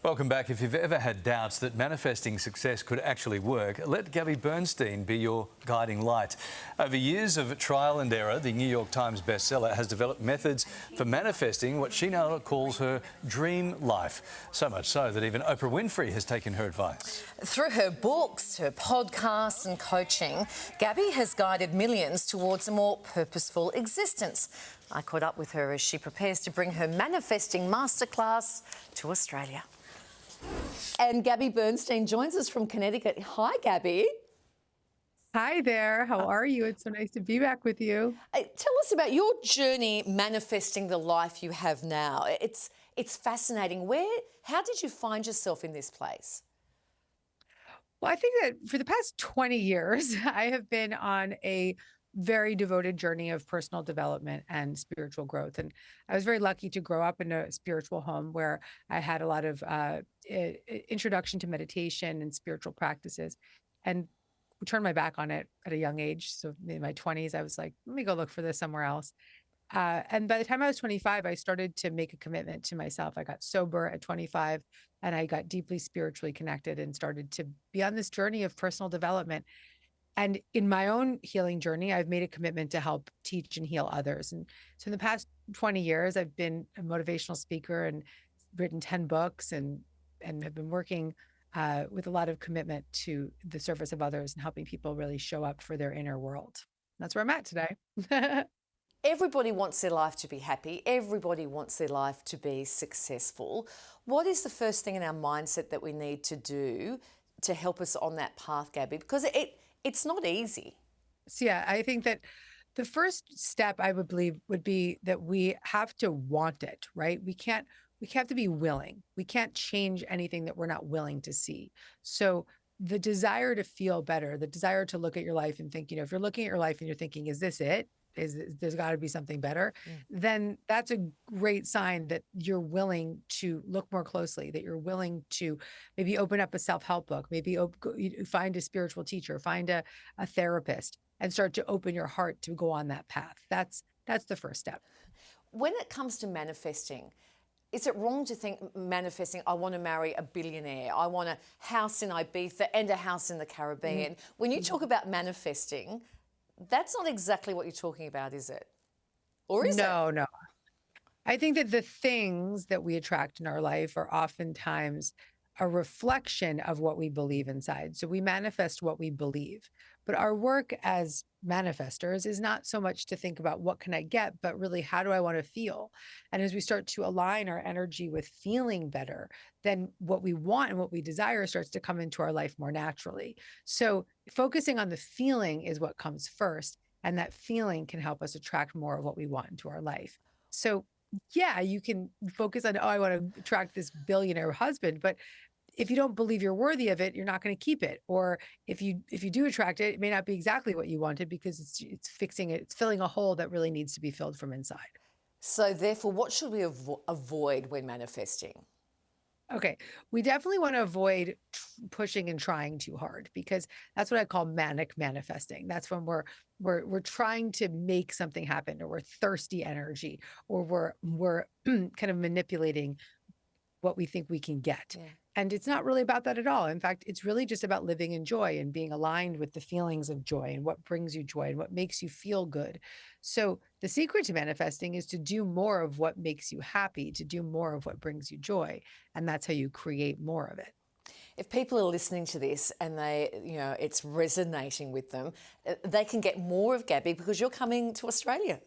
Welcome back. If you've ever had doubts that manifesting success could actually work, let Gabby Bernstein be your guiding light. Over years of trial and error, the New York Times bestseller has developed methods for manifesting what she now calls her dream life. So much so that even Oprah Winfrey has taken her advice. Through her books, her podcasts and coaching, Gabby has guided millions towards a more purposeful existence. I caught up with her as she prepares to bring her manifesting masterclass to Australia. And Gabby Bernstein joins us from Connecticut. Hi, Gabby. Hi there. How are you? It's so nice to be back with you. Tell us about your journey manifesting the life you have now. It's fascinating. How did you find yourself in this place? Well, I think that for the past 20 years, I have been on a very devoted journey of personal development and spiritual growth. And I was very lucky to grow up in a spiritual home where I had a lot of introduction to meditation and spiritual practices, and turned my back on it at a young age. So in my 20s, I was like, let me go look for this somewhere else. And by the time I was 25, I started to make a commitment to myself. I got sober at 25 and I got deeply spiritually connected and started to be on this journey of personal development. And in my own healing journey, I've made a commitment to help teach and heal others. And so in the past 20 years, I've been a motivational speaker and written 10 books and have been working with a lot of commitment to the service of others and helping people really show up for their inner world. That's where I'm at today. Everybody wants their life to be happy. Everybody wants their life to be successful. What is the first thing in our mindset that we need to do to help us on that path, Gabby? Because it's not easy. So yeah, I think that the first step I would believe would be that we have to want it, right? We have to be willing. We can't change anything that we're not willing to see. So the desire to feel better, the desire to look at your life and think, if you're looking at your life and you're thinking, is this it? There's got to be something better, then that's a great sign that you're willing to look more closely, that you're willing to maybe open up a self-help book, maybe find a spiritual teacher, find a therapist, and start to open your heart to go on that path. That's the first step. When it comes to manifesting, is it wrong to think manifesting, I want to marry a billionaire, I want a house in Ibiza and a house in the Caribbean? When you talk about manifesting, that's not exactly what you're talking about, is it? Or is it? No. I think that the things that we attract in our life are oftentimes a reflection of what we believe inside. So we manifest what we believe. But our work as manifestors is not so much to think about what can I get, but really how do I want to feel? And as we start to align our energy with feeling better, then what we want and what we desire starts to come into our life more naturally. So focusing on the feeling is what comes first. And that feeling can help us attract more of what we want into our life. So yeah, you can focus on, I want to attract this billionaire husband, but if you don't believe you're worthy of it, you're not going to keep it. Or if you do attract it, it may not be exactly what you wanted because it's fixing it. It's filling a hole that really needs to be filled from inside. So therefore, what should we avoid when manifesting? Okay, we definitely want to avoid pushing and trying too hard, because that's what I call manic manifesting. That's when we're trying to make something happen, or we're thirsty energy, or we're kind of manipulating what we think we can get. Yeah. And it's not really about that at all. In fact, it's really just about living in joy and being aligned with the feelings of joy and what brings you joy and what makes you feel good. So the secret to manifesting is to do more of what makes you happy, to do more of what brings you joy. And that's how you create more of it. If people are listening to this and it's resonating with them, they can get more of Gabby because you're coming to Australia.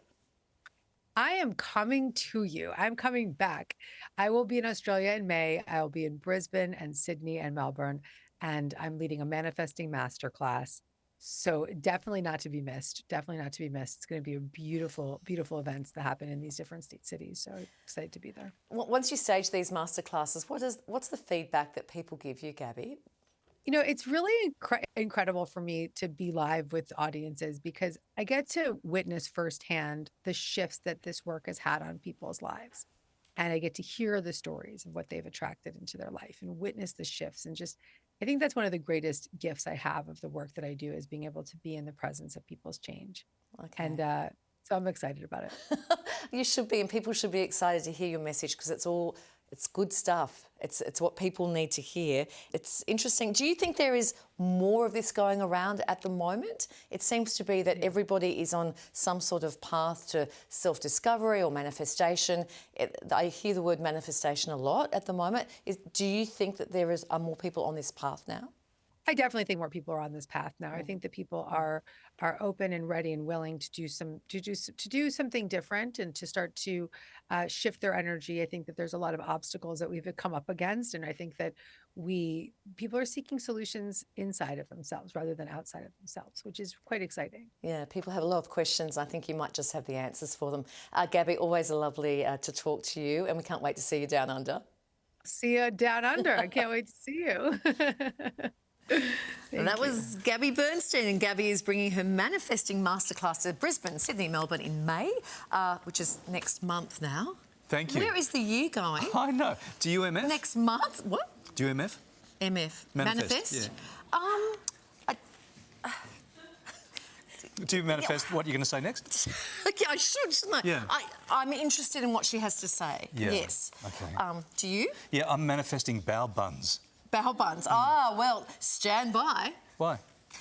I am coming to you. I'm coming back. I will be in Australia in May. I'll be in Brisbane and Sydney and Melbourne, and I'm leading a manifesting masterclass. So definitely not to be missed. Definitely not to be missed. It's going to be a beautiful, beautiful events that happen in these different cities. So excited to be there. Once you stage these masterclasses, what's the feedback that people give you, Gabby? It's really incredible for me to be live with audiences because I get to witness firsthand the shifts that this work has had on people's lives. And I get to hear the stories of what they've attracted into their life and witness the shifts. And I think that's one of the greatest gifts I have of the work that I do, is being able to be in the presence of people's change. Okay. And so I'm excited about it. You should be, and people should be excited to hear your message, because it's It's good stuff. It's what people need to hear. It's interesting. Do you think there is more of this going around at the moment? It seems to be that everybody is on some sort of path to self-discovery or manifestation. I hear the word manifestation a lot at the moment. Do you think that are more people on this path now? I definitely think more people are on this path now. I think that people are open and ready and willing to do something different and to start to shift their energy. I think that there's a lot of obstacles that we've come up against, and I think that people are seeking solutions inside of themselves rather than outside of themselves, which is quite exciting. Yeah, people have a lot of questions. I think you might just have the answers for them. Gabby, always lovely to talk to you, and we can't wait to see you down under. See you down under. I can't wait to see you. And that was Gabby Bernstein, and Gabby is bringing her manifesting masterclass to Brisbane, Sydney, Melbourne in May, which is next month now. Thank you. Where is the year going? I know. Do you MF? Next month? What? Do you MF? MF. Manifest? Yeah. Do you manifest what you're going to say next? Okay, I should, shouldn't I? Yeah. I'm interested in what she has to say. Yeah. Yes. Okay. Do you? Yeah, I'm manifesting bao buns. Bao buns. Ah, well, stand by. Why?